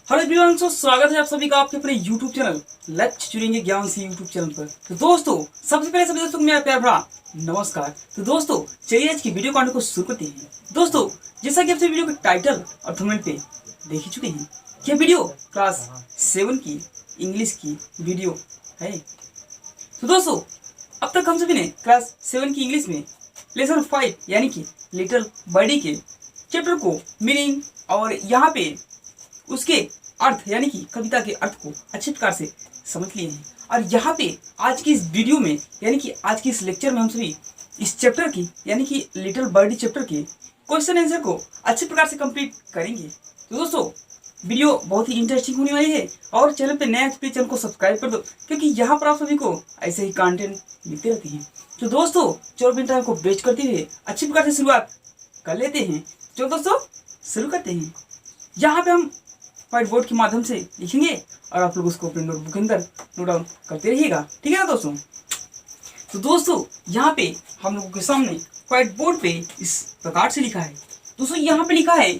Hello everyone, स्वागत है आप सभी का आपके अपने YouTube चैनल लक्ष्य चुनेंगे ज्ञान से YouTube चैनल पर। तो दोस्तों, सबसे पहले सभी दोस्तों को मेरा प्यार भरा नमस्कार। तो दोस्तों, चलिए आज की वीडियो कॉन्टेंट को शुरू करते हैं। दोस्तों, जैसा कि आप सभी वीडियो के टाइटल और थंबनेल पे देख ही चुके हैं, यह वीडियो क्लास 7 की इंग्लिश की वीडियो है। तो दोस्तों, अब तक हम सभी ने क्लास 7 की इंग्लिश में लेसन 5 यानी कि लिटिल बर्डी के चैप्टर को मीनिंग और यहाँ पे उसके अर्थ यानी कि कविता के अर्थ को अच्छी प्रकार से समझ लिए हैं। और यहाँ पे आज की इस वीडियो में यानी कि आज की इस लेक्चर में हम सभी इस चैप्टर की यानी कि लिटिल बर्डी चैप्टर के क्वेश्चन आंसर को अच्छी प्रकार से कंप्लीट करेंगे। तो दोस्तों, वीडियो बहुत ही इंटरेस्टिंग होने वाली है और चैनल पे नया प्लीज चैनल को सब्सक्राइब कर दो, क्योंकि यहाँ पर आप सभी को ऐसे ही कंटेंट मिलते रहते हैं। तो दोस्तों, चलो बिना टाइम को वेस्ट करते हुए अच्छी प्रकार से शुरुआत कर लेते हैं। चलो दोस्तों, शुरू करते हैं। यहाँ पे हम व्हाइट बोर्ड के माध्यम से लिखेंगे और आप लोग उसको अपने नोटबुक के अंदर नोट डाउन करते रहिएगा, ठीक है ना दोस्तों। तो दोस्तों, यहाँ पे हम लोगों के सामने व्हाइट बोर्ड पे इस प्रकार से लिखा है। दोस्तों, यहाँ पे लिखा है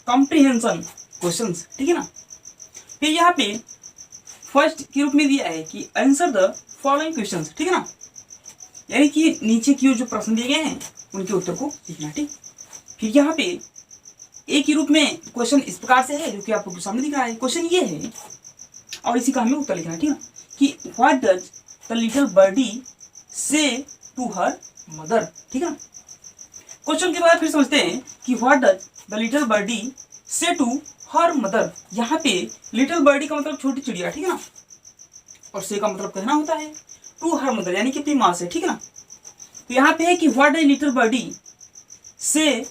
कॉम्प्रिहेंशन क्वेश्चंस, ठीक है ना। फिर यहाँ पे फर्स्ट के रूप में दिया है कि आंसर द फॉलोइंग क्वेश्चंस, ठीक है ना। यानी कि नीचे की ओर जो प्रश्न दिए गए हैं उनके उत्तर को लिखना, ठीक। फिर यहाँ पे एक ही रूप में क्वेश्चन इस प्रकार से है जो कि आप लोगों के सामने दिख रहा है। क्वेश्चन ये है और इसी का हमें उत्तर लिखना है, ठीक है, कि what does the little birdie say to her mother, ठीक है ना। क्वेश्चन के बाद फिर समझते हैं कि what does the little birdie say to her mother. यहाँ पे लिटिल बर्डी का मतलब छोटी चिड़िया, ठीक है ना, और से का मतलब कहना होता है टू हर मदर यानी कि अपनी माँ से, ठीक है ना। तो यहाँ पे है कि what does little birdie say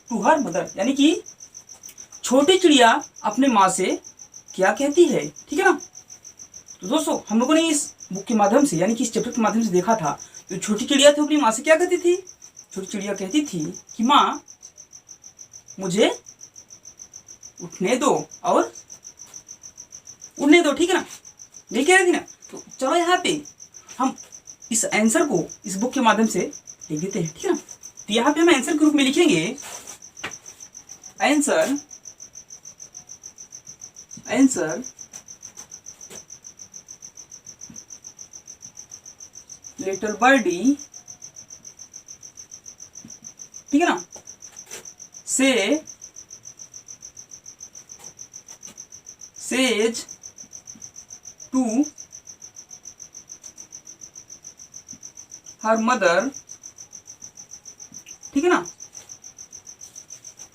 to her mother यानी कि छोटी चिड़िया अपने माँ से क्या कहती है, ठीक है ना। तो दोस्तों, हम लोगों ने इस बुक के माध्यम से यानी कि इस चैप्टर के माध्यम से देखा था जो छोटी चिड़िया थी अपनी माँ से क्या कहती थी। छोटी चिड़िया कहती थी कि माँ मुझे उठने दो और उड़ने दो, ठीक है ना, ये कह रही थी ना। तो चलो यहाँ पे हम इस आंसर को इस बुक के माध्यम से लिख देते हैं, ठीक है ना। तो यहाँ पे हम आंसर के रूप में लिखेंगे आंसर लिटिल बर्डी, ठीक है ना, से सेज टू हर मदर, ठीक है ना,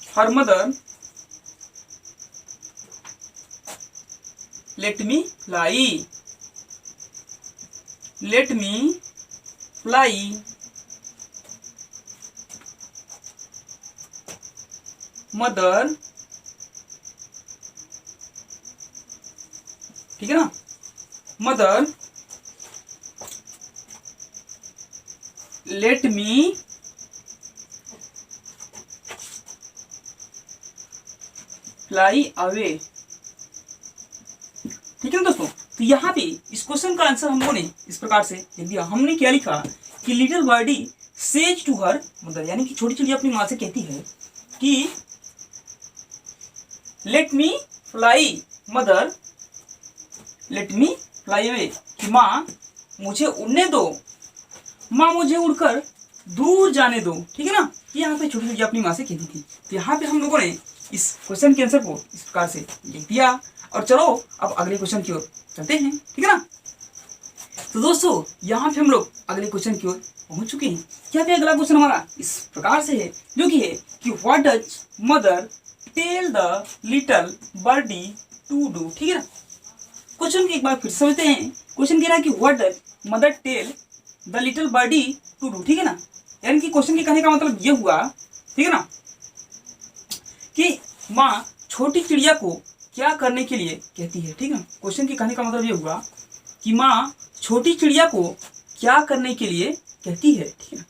her mother let me fly mother, ठीक है ना, mother let me fly away, ठीक है ना दोस्तों। तो यहाँ पे इस क्वेश्चन का आंसर हम लोगों ने इस प्रकार से लिख दिया। हमने क्या लिखा कि little birdie says to her mother यानी कि छोटी चिड़िया अपनी माँ से कहती है कि let me fly mother let me fly away, कि माँ मुझे उड़ने दो, माँ मुझे उड़कर दूर जाने दो, ठीक है ना। यहाँ पे छोटी चिड़िया अपनी माँ से कहती थी। तो यहाँ पे हम लोगों ने इस क्वेश्चन के आंसर को इस प्रकार से लिख दिया। और चलो अब अगले क्वेश्चन की ओर चलते हैं, ठीक है ना। तो दोस्तों, यहाँ पे हम लोग अगले क्वेश्चन की ओर पहुंच चुके हैं। यहाँ पे अगला क्वेश्चन हमारा इस प्रकार से है जो कि है कि what does mother tell the little birdie to do, ठीक है ना। क्वेश्चन की एक बार फिर समझते हैं। क्वेश्चन कह रहा है कि what does mother tell the little birdie to do, ठीक है ना। यानी कि क्वेश्चन के कहने का मतलब ये हुआ, ठीक है ना, कि माँ छोटी चिड़िया को क्या करने के लिए कहती है, ठीक है। क्वेश्चन के कहने का मतलब ये हुआ कि माँ छोटी चिड़िया को क्या करने के लिए कहती है, ठीक है।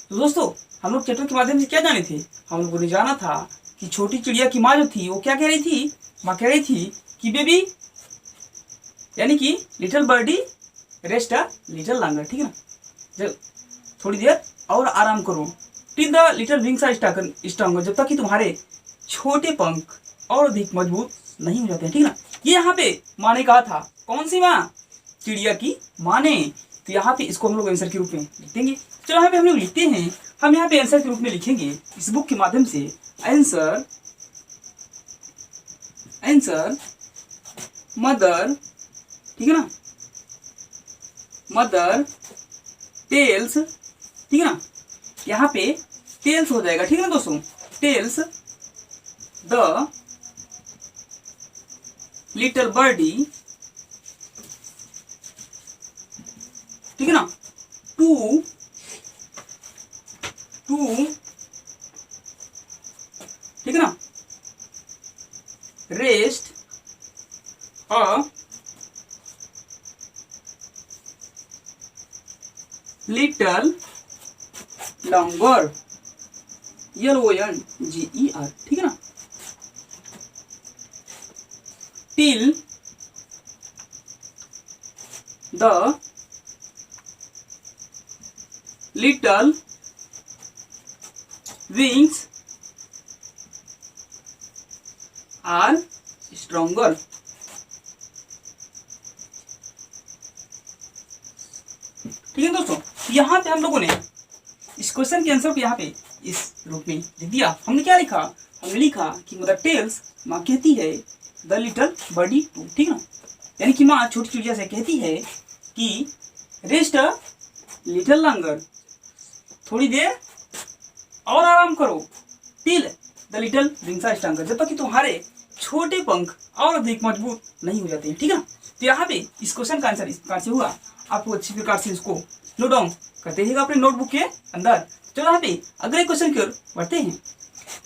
तो दोस्तों, हम लोग चैप्टर के माध्यम से क्या जाने थे, हम लोगों ने जाना था कि छोटी चिड़िया की माँ जो थी वो क्या कह रही थी। माँ कह रही थी कि बेबी यानी कि little birdie rest a little longer, ठीक है ना, जब थोड़ी देर और आराम करो। Till the little wings are stronger, जब तक कि तुम्हारे छोटे पंख और अधिक मजबूत नहीं हो जाते हैं, ठीक है ना। ये यहाँ पे माँ ने कहा था, कौन सी माँ, चिड़िया की माँ ने। तो यहाँ पे इसको हम लोग आंसर के रूप में लिख देंगे। चलो यहाँ पे हम लोग लिखते हैं, हम यहाँ पे आंसर के रूप में लिखेंगे इस बुक के माध्यम से, आंसर आंसर मदर, ठीक है ना, मदर टेल्स, ठीक है ना। यहाँ पे टेल्स हो जाएगा, ठीक है ना दोस्तों, टेल्स द लिटिल बर्डी, ठीक है ना, टू ठीक है ना, rest a little longer, LONGER, ठीक है ना, till the little wings are stronger. ठीक है दोस्तों, यहाँ पे हम लोगों ने इस क्वेश्चन के आंसर को यहाँ पे इस रूप में लिख दिया। हमने क्या लिखा, हमने लिखा कि मदर टेल्स, माँ कहती है, द लिटिल बर्डी टू, ठीक है ना, यानी कि माँ छोटी चिड़िया से कहती है कि रेस्ट लिटिल लॉन्गर, थोड़ी देर और आराम करो, till the little wings are stronger, जब तक कि तुम्हारे छोटे पंख और अधिक मजबूत नहीं हो जाते हैं, ठीक है ना। तो यहाँ पे इस क्वेश्चन का आंसर इस प्रकार से हुआ। आपको अच्छी प्रकार से इसको नोट डाउन करते रहिएगा अपने नोटबुक के अंदर। चलो यहाँ पे अगले क्वेश्चन की ओर बढ़ते हैं।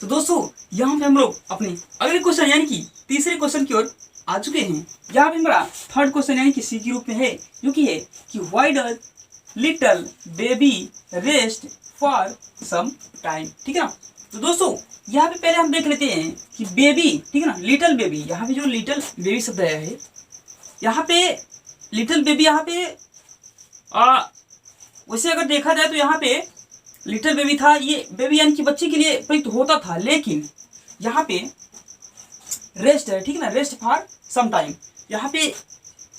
तो दोस्तों यहाँ पे हम लोग अपने अगले क्वेश्चन यानी कि तीसरे क्वेश्चन की ओर आ चुके हैं। यहाँ पे हमारा थर्ड क्वेश्चन यानी कि सी के रूप में है, जो कि है कि why does little baby rest for some time, ठीक है ना। तो दोस्तों यहाँ पे पहले हम देख लेते हैं कि बेबी, ठीक है ना, लिटिल बेबी, यहाँ पे जो लिटिल बेबी शब्द आया है, यहाँ पे लिटिल बेबी, यहाँ पे वैसे अगर देखा जाए तो यहाँ पे लिटिल बेबी था, ये बेबी यानी कि बच्चे के लिए प्रयुक्त होता था, लेकिन यहाँ पे रेस्ट है, ठीक है ना, रेस्ट फॉर सम टाइम, यहाँ पे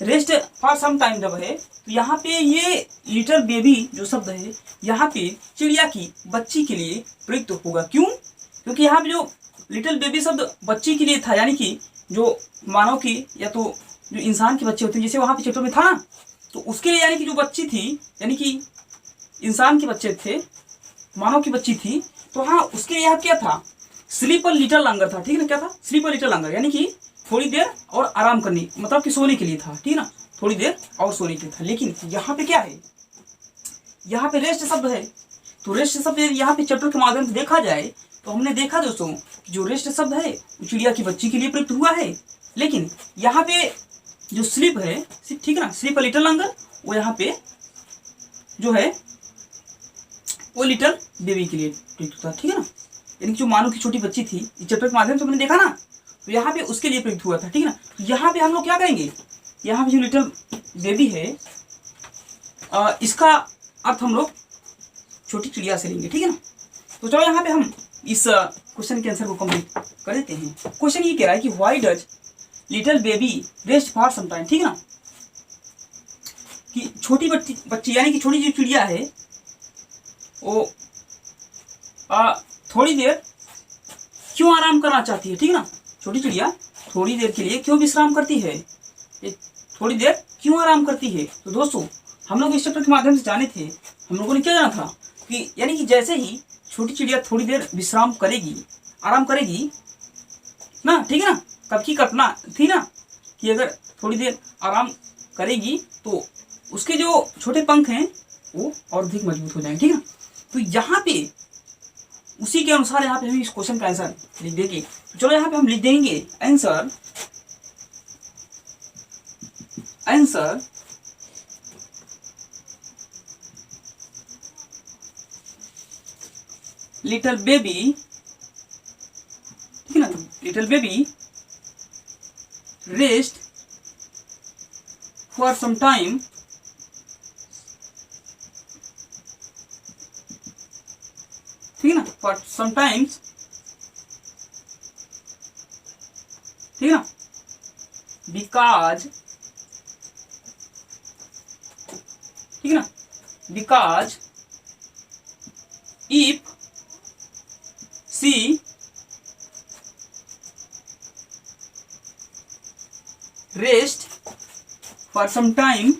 रेस्ट फॉर सम टाइम जब है तो यहाँ पे ये लिटिल बेबी जो शब्द है यहाँ पे चिड़िया की बच्ची के लिए प्रयुक्त होगा। क्यों? क्योंकि यहाँ पे जो लिटिल बेबी शब्द बच्ची के लिए था, यानी कि जो मानव की या तो जो इंसान के बच्चे होते हैं, जैसे वहाँ पे चैप्टर में था ना, तो उसके लिए यानी कि जो बच्ची थी, यानी कि इंसान के बच्चे थे, मानव की बच्ची थी, तो हाँ उसके लिए यहाँ क्या था, स्लीप लिटिल लॉन्गर था, ठीक है ना, क्या था, स्लीप लिटिल लॉन्गर, यानी कि थोड़ी देर और आराम करने, मतलब कि सोने के लिए था, ठीक है ना, थोड़ी देर और सोने के लिए था। लेकिन यहाँ पे क्या है, यहाँ पे रेस्ट शब्द है, तो रेस्ट शब्द यहाँ पे चैप्टर के माध्यम से देखा जाए तो हमने देखा दोस्तों कि जो रेस्ट शब्द है वो चिड़िया की बच्ची के लिए प्रयुक्त हुआ है, लेकिन यहाँ पे जो स्लीप है, ठीक है ना, स्लीप लिटिल लॉन्गर, वो यहाँ पे जो है वो लिटिल बेबी के लिए प्रयुक्त था, ठीक है ना, यानी कि जो मानव की छोटी बच्ची थी, इस चैप्टर के माध्यम से हमने देखा ना, तो यहाँ पे उसके लिए प्रयुक्त हुआ था, ठीक है ना। तो यहाँ पे हम लोग क्या करेंगे, यहाँ पे जो लिटिल बेबी है इसका अर्थ हम लोग छोटी चिड़िया से लेंगे, ठीक है ना। तो चलो यहाँ पे हम इस क्वेश्चन के आंसर को कंप्लीट कर देते हैं। क्वेश्चन ये कह रहा है कि why does little baby rest for some time, ठीक है ना, कि छोटी बच्ची यानी कि छोटी जो चिड़िया है वो थोड़ी देर क्यों आराम करना चाहती है, ठीक है ना, छोटी चिड़िया थोड़ी देर के लिए क्यों विश्राम करती है, थोड़ी देर क्यों आराम करती है। तो दोस्तों हम लोग इस चैप्टर के माध्यम से जाने थे, हम लोगों ने क्या जाना था कि यानी कि जैसे ही छोटी चिड़िया थोड़ी देर विश्राम करेगी, आराम करेगी ना, ठीक है ना, कब की कल्पना थी ना कि अगर थोड़ी देर आराम करेगी तो उसके जो छोटे पंख हैं वो और अधिक मजबूत हो जाएंगे, ठीक है ना। तो यहाँ पे उसी के अनुसार यहाँ पे हम इस क्वेश्चन का आंसर लिख देंगे। तो चलो यहाँ पे हम लिख देंगे आंसर, आंसर लिटिल बेबी, ठीक है ना, little baby rest for some time, ठीक है ना, फॉर सम टाइम्स, ठीक है ना, बिकॉज, ठीक है ना, because if she rest for some time,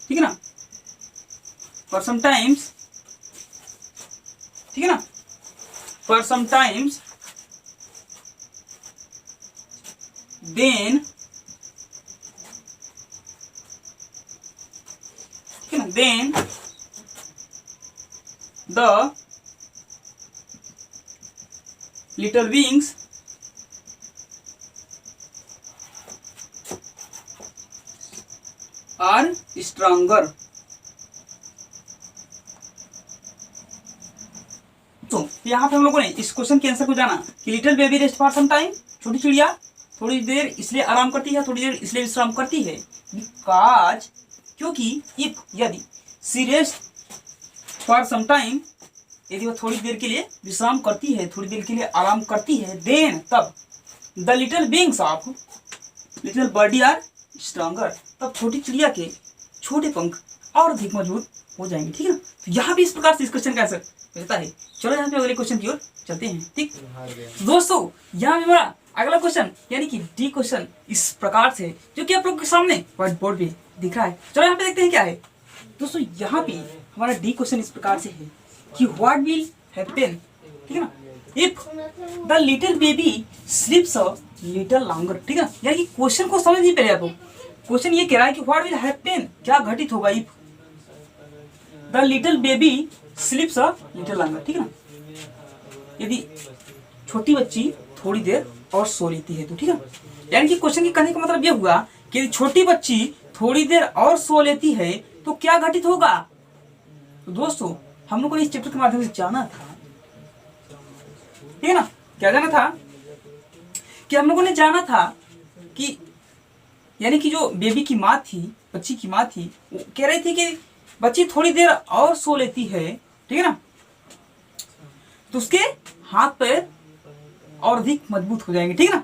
ठीक है ना, फॉर सम टाइम्स, ठीक है ना, फॉर सम टाइम्स, देन, ठीक है ना, then the little wings are stronger. तो यहाँ पे हम लोगों ने इस क्वेश्चन के आंसर को जाना कि little baby rest for some time, छोटी चिड़िया थोड़ी देर इसलिए आराम करती है, थोड़ी देर इसलिए विश्राम करती है, बिकॉज, क्योंकि, इफ यदि, सी रेस्ट फॉर सम टाइम, यदि वह थोड़ी देर के लिए विश्राम करती है, थोड़ी देर के लिए आराम करती है, देन तब the little wings of little birdie are stronger, तब छोटी चिड़िया के छोटे पंख और अधिक मजबूत हो जाएंगे। ठीक है ना, तो यहाँ भी इस प्रकार से इस क्वेश्चन का आंसर मिलता है। चलो यहाँ पे अगले क्वेश्चन की ओर चलते हैं। ठीक दोस्तों, यहाँ पे हमारा अगला क्वेश्चन यानी कि डी क्वेश्चन इस प्रकार से, जो कि आप लोग के सामने व्हाइट बोर्ड पे दिख रहा है। चलो यहाँ पे देखते हैं क्या है। दोस्तों यहाँ पे हमारा डी क्वेश्चन इस प्रकार से है कि व्हाट विल हैपन, ठीक है ना, if the little baby स्लीप्स a little longer. ठीक है ना, यानी कि क्वेश्चन को समझ नहीं पहले आप लोग। क्वेश्चन ये कह रहा है कि व्हाट विल हैपन, क्या घटित होगा if the little baby स्लीप्स a little longer. ठीक है ना, यदि छोटी बच्ची थोड़ी देर और सो लेती है तो। ठीक है, यानी कि क्वेश्चन के कहने का मतलब यह हुआ कि यदि छोटी बच्ची थोड़ी देर और सो लेती है तो क्या घटित होगा। तो दोस्तों हम लोगों ने इस चैप्टर के माध्यम से जाना था, ठीक है ना, क्या जाना था कि हम लोगों ने जाना था कि यानी कि जो बेबी की माँ थी, बच्ची की माँ थी, वो कह रही थी कि बच्ची थोड़ी देर और सो लेती है, ठीक है ना, तो उसके हाथ पैर और अधिक मजबूत हो जाएंगे। ठीक है ना,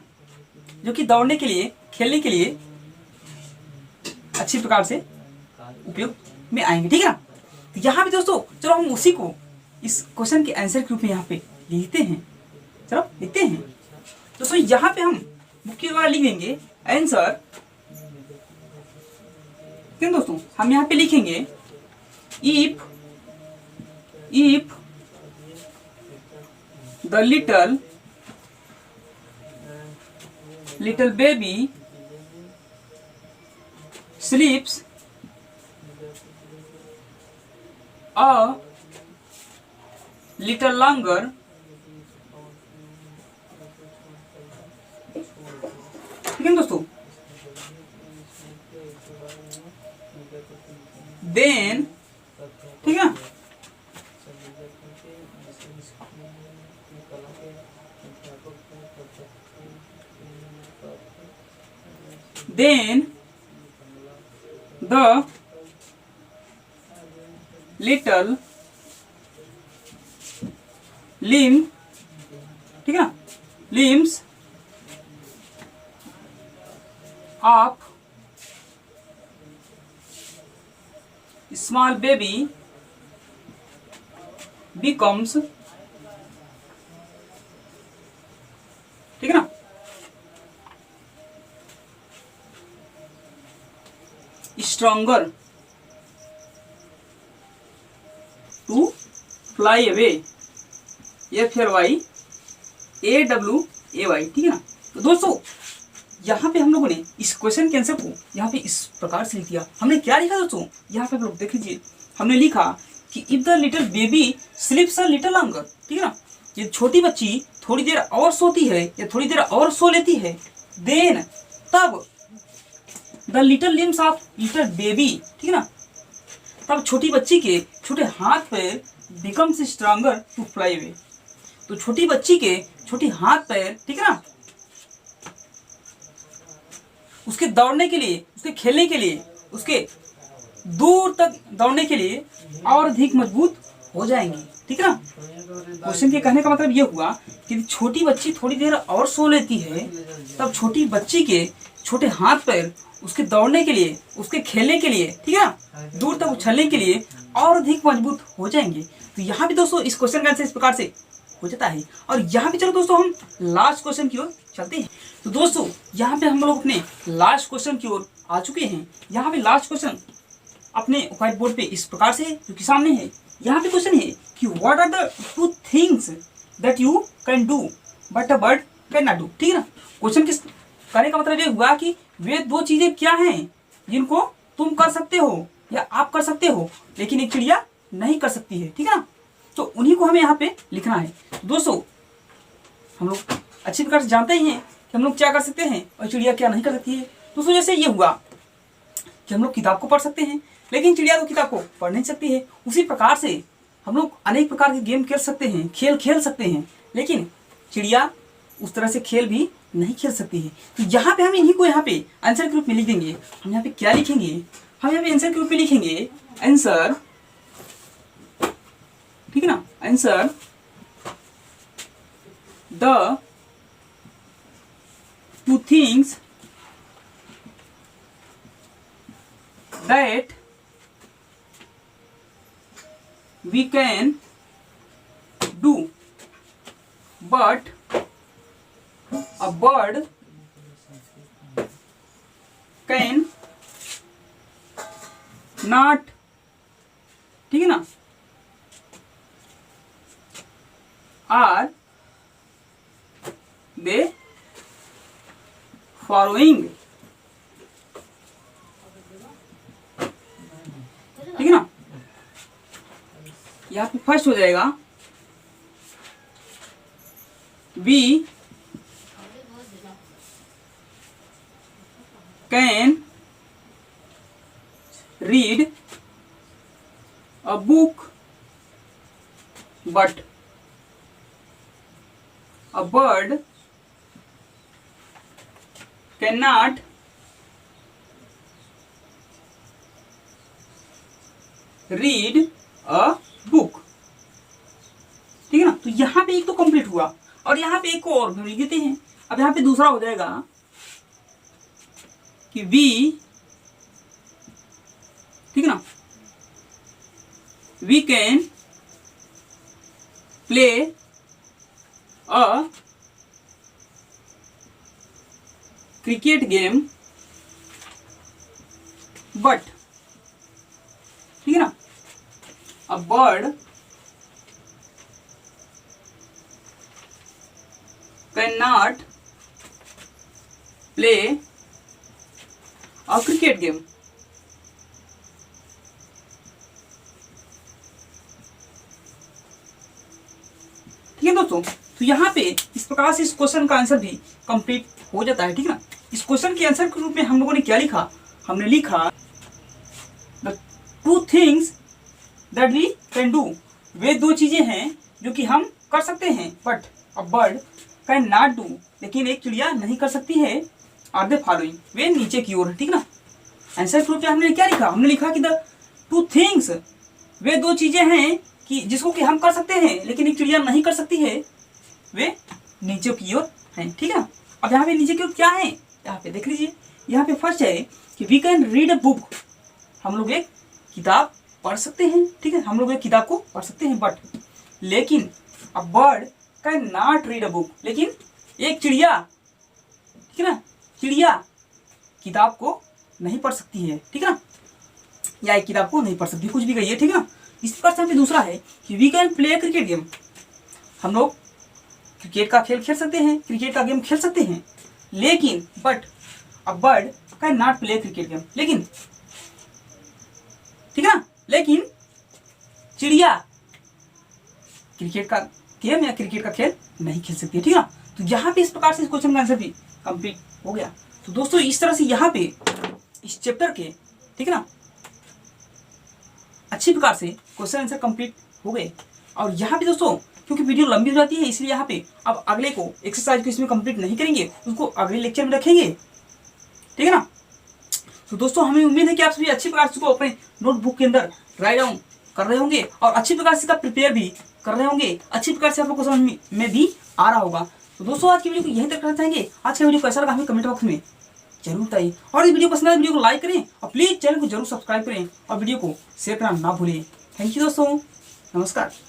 जो कि दौड़ने के लिए, खेलने के लिए अच्छी प्रकार से उपयोग में आएंगे। ठीक है ना, तो यहाँ पे दोस्तों चलो हम उसी को इस क्वेश्चन के आंसर के रूप में यहाँ पे लिखते हैं। चलो लिखते हैं दोस्तों, यहाँ पे हम मुख्य द्वारा लिख देंगे आंसर। क्यों दोस्तों, हम यहाँ पे लिखेंगे if the little baby sleeps a little longer, ठीक है दोस्तों, then, ठीक है, then the little limb, ठीक है ना, limbs of small baby becomes, ठीक है ना, stronger to fly away, FLYAWAY। ठीक है ना, तो दोस्तों यहाँ पे हम लोगों ने इस क्वेश्चन के आंसर को यहाँ पे इस प्रकार से लिख दिया। हमने क्या लिखा दोस्तों, यहाँ पे आप लोग देख लीजिए, हमने लिखा कि if the little baby स्लीप्स a little longer, ठीक है ना, ये छोटी बच्ची थोड़ी देर और सोती है या थोड़ी देर और सो लेती है, देन तब the little limbs of little baby, ठीक है ना, तब छोटी बच्ची के छोटे हाथ पैर becomes stronger to fly away, तो छोटी बच्ची के छोटे हाथ पैर, ठीक है ना, उसके दौड़ने के लिए, उसके खेलने के लिए, उसके दूर तक दौड़ने के लिए और अधिक मजबूत हो जाएंगे। ठीक ठीक है ना। क्वेश्चन के कहने का मतलब ये हुआ कि छोटी बच्ची थोड़ी देर और सो लेती है, तब छोटी बच्ची के छोटे हाथ पैर उसके दौड़ने के लिए, उसके खेलने के लिए, ठीक है ना, दूर तक उछलने के लिए और अधिक मजबूत हो जाएंगे। तो यहाँ भी दोस्तों इस क्वेश्चन का आंसर इस प्रकार से हो जाता है। और यहाँ पे चलो दोस्तों हम लास्ट क्वेश्चन की ओर चलते हैं। तो दोस्तों यहाँ पे हम लोग अपने लास्ट क्वेश्चन की ओर आ चुके हैं। यहाँ पे लास्ट क्वेश्चन अपने व्हाइट बोर्ड पे इस प्रकार से है, जो कि सामने है। यहाँ पे क्वेश्चन है कि what are the two things that you can do but a bird can not do. ठीक है ना। क्वेश्चन किस कहने का मतलब ये हुआ कि वे दो चीजें क्या हैं जिनको तुम कर सकते हो या आप कर सकते हो, लेकिन एक चिड़िया नहीं कर सकती है। ठीक है ना। तो उन्हीं को हमें यहाँ पे लिखना है। तो दोस्तों हम लोग अच्छी प्रकार से जानते ही हैं कि हम लोग क्या कर सकते हैं और चिड़िया क्या नहीं कर सकती है। दोस्तों जैसे ये हुआ कि हम लोग किताब को पढ़ सकते हैं, लेकिन चिड़िया तो किताब को पढ़ नहीं सकती है। उसी प्रकार से हम लोग अनेक प्रकार के गेम खेल सकते हैं, खेल खेल सकते हैं, लेकिन चिड़िया उस तरह से खेल भी नहीं खेल सकती है। तो यहाँ पे हम इन्हीं को यहाँ पे आंसर के रूप में लिख देंगे। हम यहाँ पे क्या लिखेंगे, हम यहाँ पे आंसर के रूप में लिखेंगे आंसर, ठीक है ना, answer the two things that we can do but a bird can not, ठीक है ना, are they following, ठीक है ना। यहाँ पे फर्स्ट हो जाएगा we can read a book but a bird can not read a book. ठीक है ना। तो यहाँ पे एक तो कंप्लीट हुआ और यहाँ पे एक और लिख देते हैं। अब यहाँ पे दूसरा हो जाएगा कि वी, ठीक है ना, we can play a cricket game but, ठीक है ना, a bird cannot play a cricket game। ठीक है दोस्तों। तो यहाँ पे इस प्रकार से इस क्वेश्चन का आंसर भी कंप्लीट हो जाता है। ठीक है ना। इस क्वेश्चन के आंसर के रूप में हम लोगों ने क्या लिखा, हमने लिखा the two things that we can do, वे दो चीजें हैं जो कि हम कर सकते हैं, but a bird can not do, लेकिन एक चिड़िया नहीं कर सकती है, आर दे फॉलोइंग, वे नीचे की ओर है। ठीक ना। आंसर के रूप में हमने क्या लिखा, हमने लिखा कि द टू थिंग्स, वे दो चीजें हैं कि जिसको कि हम कर सकते हैं लेकिन एक चिड़िया नहीं कर सकती है, वे नीचे की ओर हैं। ठीक है ना। अब यहाँ पे नीचे की ओर क्या है, यहाँ पे देख लीजिए। यहाँ पे फर्स्ट है कि we can read a book, हम लोग एक किताब पढ़ सकते हैं। ठीक है, हम लोग एक किताब को पढ़ सकते हैं, बट लेकिन अ bird can not read a book, लेकिन एक चिड़िया, ठीक है ना, चिड़िया किताब को नहीं पढ़ सकती है। ठीक है ना, या एक किताब को नहीं पढ़ सकती, कुछ भी कहिए। ठीक है ना। इस प्रकार से यहाँ पे दूसरा है कि we can play cricket game, हम लोग क्रिकेट का खेल खेल सकते हैं, क्रिकेट का गेम खेल सकते हैं, लेकिन but a bird can not play cricket game, लेकिन, ठीक है ना, लेकिन चिड़िया क्रिकेट का गेम या क्रिकेट का खेल नहीं खेल सकती है। ठीक है ना। तो यहाँ पे इस प्रकार से इस क्वेश्चन का आंसर भी कंप्लीट हो गया। तो दोस्तों इस तरह से यहाँ पे इस चैप्टर के, ठीक है ना, अच्छी प्रकार से क्वेश्चन आंसर कंप्लीट हो गए। और यहाँ पे दोस्तों क्योंकि वीडियो लंबी हो जाती है, इसलिए यहाँ पे अब अगले को एक्सरसाइज को इसमें कंप्लीट नहीं करेंगे, उसको अगले लेक्चर में रखेंगे। ठीक है ना। तो दोस्तों हमें उम्मीद है कि आप सभी अच्छी प्रकार से इसको अपने नोटबुक के अंदर राइट डाउन कर रहे होंगे और अच्छी प्रकार से इसका प्रिपेयर भी कर रहे होंगे, अच्छी प्रकार से आप लोग को समझ में भी आ रहा होगा। तो दोस्तों आज की वीडियो को यहीं तक करना चाहेंगे। आज का वीडियो कैसा लगा हमें कमेंट बॉक्स में जरूर बताइए, और इस वीडियो पसंद आए वीडियो को लाइक करें और प्लीज चैनल को जरूर सब्सक्राइब करें और वीडियो को शेयर करना ना भूलें। थैंक यू दोस्तों, नमस्कार।